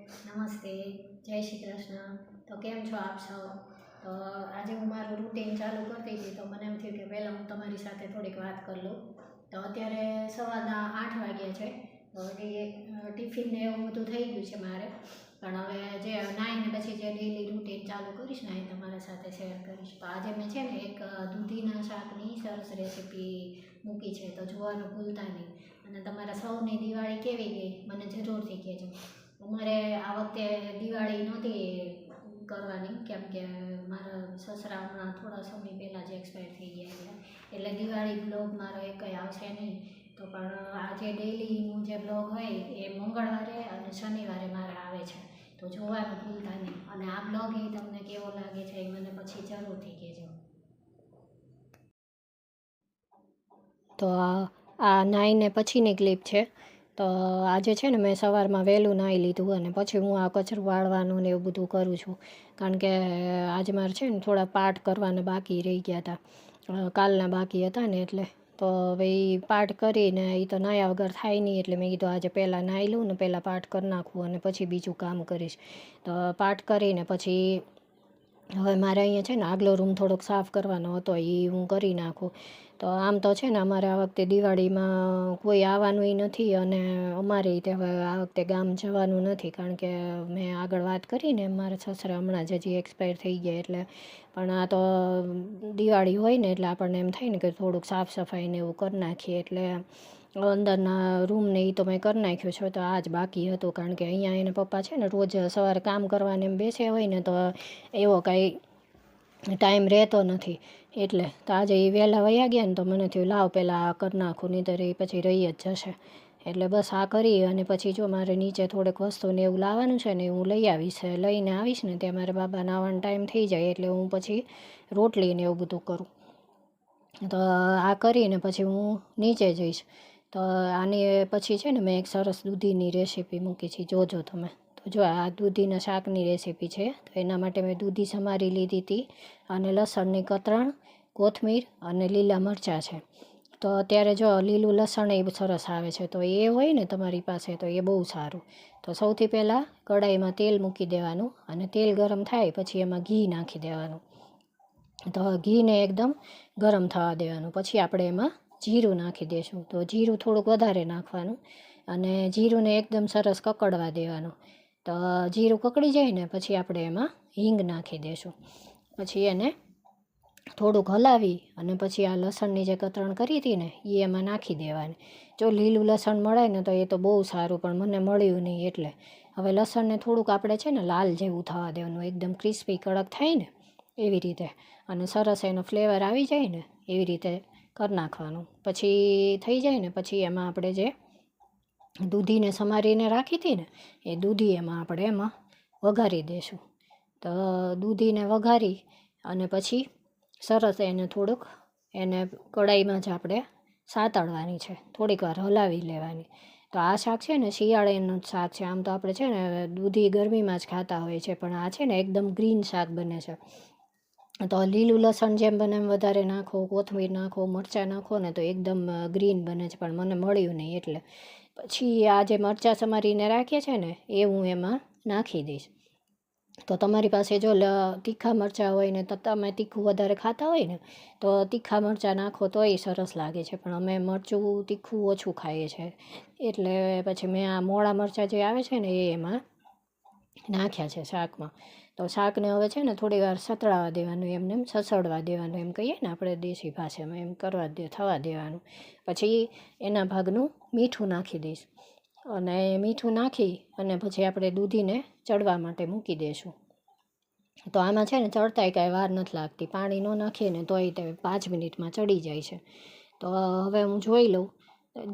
નમસ્તે, જય શ્રી કૃષ્ણ. તો કેમ છો આપ સૌ? તો આજે હું મારું રૂટીન ચાલુ કરતી હતી તો મને એમ થયું કે પહેલાં હું તમારી સાથે થોડીક વાત કરી લઉં. તો અત્યારે સવારના 8 વાગ્યા છે. તો હજી ટિફિન ને એવું બધું થઈ ગયું છે મારે. પણ હવે જે નાઈને પછી જે ડેલી રૂટીન ચાલુ કરીશ ને એ તમારા સાથે શેર કરીશ. તો આજે મેં છે ને એક દૂધીના શાકની સરસ રેસીપી મૂકી છે, તો જોવાનું ભૂલતા નહીં. અને તમારા સૌની દિવાળી કેવી ગઈ મને જરૂરથી કહેજો. અમારે આ વખતે દિવાળી નહોતી કરવાની, કેમ કે મારા સસરા હમણાં થોડા સમય પહેલાં જ એક્સપાયર થઈ ગયા એટલે દિવાળી બ્લોગ મારો એકય આવશે નહીં. તો પણ આ જે ડેઈલીનું જે બ્લોગ હોય એ મંગળવારે અને શનિવારે મારે આવે છે, તો જોવાનું ભૂલતા નહીં. અને આ બ્લોગ એ તમને કેવો લાગે છે એ મને પછી જરૂરથી કહેજો. તો આ નાઈને પછીની ક્લિપ છે. તો આજે છે ને મેં સવારમાં વહેલું નાહી લીધું અને પછી હું આ કચરું વાળવાનું ને એવું બધું કરું છું. કારણ કે આજે મારે છે ને થોડા પાઠ કરવાના બાકી રહી ગયા હતા, કાલના બાકી હતા ને એટલે. તો હવે એ પાઠ કરીને એ તો નાહ્યા વગર થાય નહીં, એટલે મેં કીધું આજે પહેલાં નાહી લઉં ને પહેલાં પાઠ કરી નાખું અને પછી બીજું કામ કરીશ. તો પાઠ કરીને પછી હવે મારે અહીંયા છે ને આગલો રૂમ થોડોક સાફ કરવાનો હતો, એ હું કરી નાખું. તો આમ તો છે ને અમારે આ વખતે દિવાળીમાં કોઈ આવવાનું નથી અને અમારે તે હવે આ વખતે ગામ જવાનું નથી, કારણ કે મેં આગળ વાત કરીને મારા સસરા હમણાં જ હજી એક્સપાયર થઈ ગયા એટલે. પણ આ તો દિવાળી હોય ને એટલે આપણને એમ થાય ને કે થોડુંક સાફ સફાઈને એવું કરી નાખીએ, એટલે અંદરના રૂમને એ તો મેં કરી નાખ્યો છે. તો આ જ બાકી હતું, કારણ કે અહીંયા એને પપ્પા છે ને રોજ સવારે કામ કરવાને એમ બેસે હોય ને તો એવો કાંઈ ટાઈમ રહેતો નથી. એટલે તો આજે એ વહેલા વયા ગયા ને તો મને થયું લાવ પહેલાં આ કરી નાખું, નહીં તો એ પછી રહી જ જશે. એટલે બસ આ કરી અને પછી જો મારે નીચે થોડીક વસ્તુને એવું લાવવાનું છે ને હું લઈને આવીશ ને ત્યાં મારે બાબાને આવવાનો ટાઈમ થઈ જાય, એટલે હું પછી રોટલીને એવું બધું કરું. તો આ કરીને પછી હું નીચે જઈશ. તો આની પછી છે ને મેં એક સરસ દૂધીની રેસીપી મૂકી છે, જોજો તમે. તો જો આ દૂધીના શાકની રેસીપી છે. તો એના માટે મેં દૂધી સમારી લીધી હતી અને લસણની કતરણ, કોથમીર અને લીલા મરચાં છે. તો અત્યારે જો લીલું લસણ એ સરસ આવે છે, તો એ હોય ને તમારી પાસે તો એ બહુ સારું. તો સૌથી પહેલાં કઢાઈમાં તેલ મૂકી દેવાનું અને તેલ ગરમ થાય પછી એમાં ઘી નાખી દેવાનું. તો ઘીને એકદમ ગરમ થવા દેવાનું. પછી આપણે એમાં જીરું નાખી દઈશું. તો જીરું થોડુંક વધારે નાખવાનું અને જીરુંને એકદમ સરસ કકડવા દેવાનું. તો જીરું કકડી જાય ને પછી આપણે એમાં હિંગ નાખી દઈશું. પછી એને થોડુંક હલાવી અને પછી આ લસણની જે કતરણ કરી હતી ને એ એમાં નાખી દેવાની. જો લીલું લસણ મળે ને તો એ તો બહુ સારું, પણ મને મળ્યું નહીં એટલે હવે લસણને થોડુંક આપણે છે ને લાલ જેવું થવા દેવાનું, એકદમ ક્રિસ્પી કડક થાય ને એવી રીતે, અને સરસ એનો ફ્લેવર આવી જાય ને એવી રીતે કરી નાખવાનું. પછી થઈ જાય ને પછી એમાં આપણે જે દૂધીને સમારીને રાખી હતી ને એ દૂધી એમાં વઘારી દઈશું. તો દૂધીને વઘારી અને પછી સરસ એને થોડુંક કઢાઈમાં જ આપણે સાતળવાની છે, થોડીક વાર હલાવી લેવાની. તો આ શાક છે ને શિયાળાનું જ શાક છે. આમ તો આપણે છે ને દૂધી ગરમીમાં જ ખાતા હોય છે, પણ આ છે ને એકદમ ગ્રીન શાક બને છે. તો લીલું લસણ જેમ બને એમ વધારે નાખો, કોથમીર નાખો, મરચાં નાખો ને તો એકદમ ગ્રીન બને છે, પણ મને મળ્યું નહીં એટલે પછી આ જે મરચાં સમારીને રાખ્યા છે ને એ હું એમાં નાખી દઈશ. તો તમારી પાસે જો તીખા મરચાં હોય ને તો તમે તીખું વધારે ખાતા હોય ને તો તીખા મરચાં નાખો તો એ સરસ લાગે છે, પણ અમે મરચું તીખું ઓછું ખાઈએ છીએ એટલે પછી મેં આ મોળા મરચાં જે આવે છે ને એ એમાં નાખ્યા છે શાકમાં. તો શાકને હવે છે ને થોડી વાર સતળાવા દેવાનું, એમને એમ સસડવા દેવાનું, એમ કહીએ ને આપણે દેશી ભાષામાં એમ થવા દેવાનું. પછી એના ભાગનું મીઠું નાખી દઈશ અને મીઠું નાખી અને પછી આપણે દૂધીને ચડવા માટે મૂકી દઈશું. તો આમાં છે ને ચડતાય કાંઈ વાર નથી લાગતી, પાણી ન નાખીએ ને તોય તે 5 મિનિટમાં ચડી જાય છે. તો હવે હું જોઈ લઉં,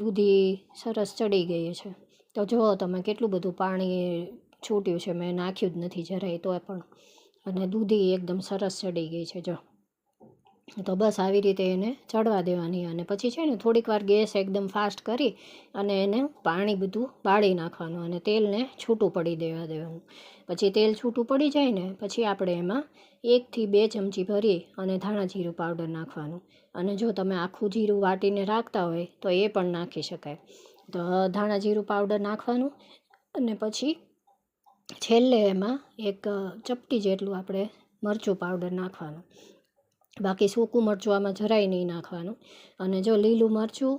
દૂધી સરસ ચડી ગઈ છે. તો જુઓ તમે કેટલું બધું પાણી છૂટ્યું છે, મેં નાખ્યું જ નથી જરાય તોય પણ, અને દૂધી એકદમ સરસ ચડી ગઈ છે જો. તો બસ આવી રીતે એને ચડવા દેવાની અને પછી છે ને થોડીક વાર ગેસ એકદમ ફાસ્ટ કરી અને એને પાણી બધું બાળી નાખવાનું અને તેલને છૂટું પડી દેવાનું. પછી તેલ છૂટું પડી જાય ને પછી આપણે એમાં 1 થી 2 ચમચી ભરી અને ધાણા જીરું પાવડર નાખવાનું. અને જો તમે આખું જીરું વાટીને રાખતા હોય તો એ પણ નાખી શકાય. તો ધાણા જીરું પાવડર નાખવાનું અને પછી છેલ્લે એમાં એક ચપટી જેટલું આપણે મરચું પાવડર નાખવાનું. બાકી સૂકું મરચું આમાં જરાય નહીં નાખવાનું. અને જો લીલું મરચું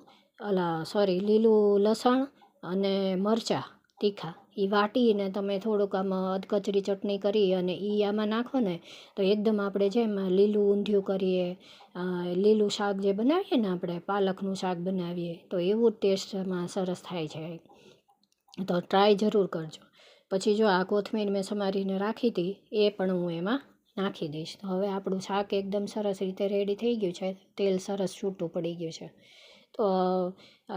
લીલું લસણ અને મરચાં તીખા એ વાટીને તમે થોડુંક આમાં અધકચરી ચટણી કરી અને એ આમાં નાખો ને તો એકદમ આપણે જેમ લીલું ઊંધિયું કરીએ, લીલું શાક જે બનાવીએ ને આપણે પાલકનું શાક બનાવીએ તો એવું જ ટેસ્ટમાં સરસ થાય છે. તો ટ્રાય જરૂર કરજો. પછી જો આ કોથમીર મેં સમારીને રાખી હતી એ પણ હું એમાં નાખી દઈશ. તો હવે આપણું શાક એકદમ સરસ રીતે રેડી થઈ ગયું છે. તેલ સરસ છૂટું પડી ગયું છે. તો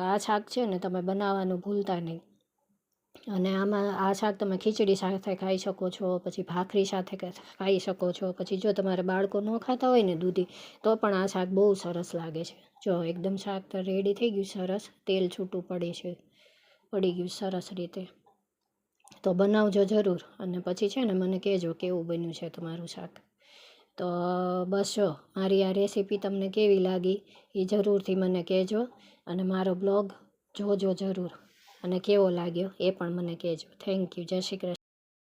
આ શાક છે ને તમે બનાવવાનું ભૂલતા નહીં. અને આમાં આ શાક તમે ખીચડી સાથે ખાઈ શકો છો, પછી ભાખરી સાથે ખાઈ શકો છો. પછી જો તમારે બાળકો ન ખાતા હોય ને દૂધી તો પણ આ શાક બહુ સરસ લાગે છે. જો એકદમ શાક તો રેડી થઈ ગયું સરસ, તેલ છૂટું પડી ગયું સરસ રીતે. તો બનાવજો જરૂર અને પછી છે ને મને કહેજો કેવું બન્યું છે તમારું શાક. તો બસ જો મારી આ રેસીપી તમને કેવી લાગી એ જરૂરથી મને કહેજો. અને મારો બ્લોગ જોજો જરૂર અને કેવો લાગ્યો એ પણ મને કહેજો. Thank you. જય શ્રી કૃષ્ણ.